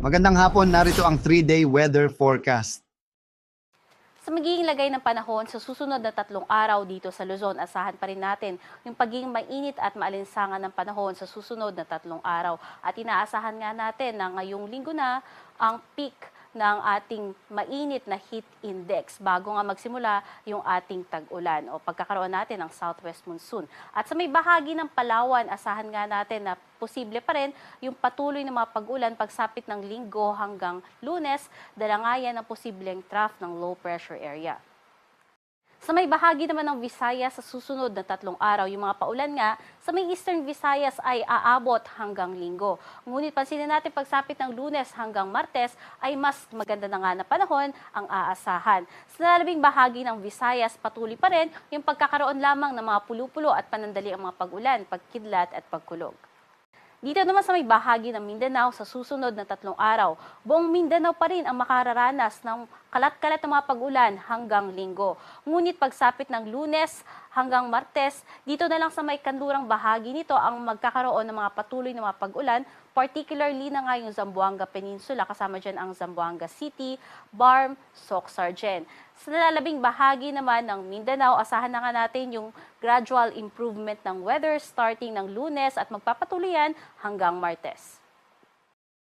Magandang hapon, narito ang 3-day weather forecast. Sa magiging lagay ng panahon sa susunod na 3 araw dito sa Luzon, asahan pa rin natin yung pagiging mainit at maalinsangan ng panahon sa susunod na 3 araw. At inaasahan nga natin na ngayong linggo na ang peak ng ating mainit na heat index bago nga magsimula yung ating tag-ulan o pagkakaroon natin ng southwest monsoon. At sa may bahagi ng Palawan, asahan nga natin na posible pa rin yung patuloy na mga pag-ulan pagsapit ng linggo hanggang Lunes, dala nga yan ang posibleng trough ng low pressure area. Sa may bahagi naman ng Visayas sa susunod na 3 araw, yung mga paulan nga sa may Eastern Visayas ay aabot hanggang linggo. Ngunit pansinin natin pagsapit ng Lunes hanggang Martes ay mas maganda na nga na panahon ang aasahan. Sa lalabing bahagi ng Visayas, patuloy pa rin yung pagkakaroon lamang ng mga pulo-pulo at panandali ang mga pag-ulan, pagkidlat at pagkulog. Dito naman sa may bahagi ng Mindanao sa susunod na 3 araw, buong Mindanao pa rin ang makararanas ng kalat-kalat na mga pag-ulan hanggang linggo. Ngunit pagsapit ng Lunes hanggang Martes, dito na lang sa may kanlurang bahagi nito ang magkakaroon ng mga patuloy na mga pag-ulan, particularly na nga yung Zamboanga Peninsula, kasama dyan ang Zamboanga City, Barm, Soc-Sargen. Sa nalalabing bahagi naman ng Mindanao, asahan na nga natin yung gradual improvement ng weather starting ng Lunes at magpapatuloy yan hanggang Martes.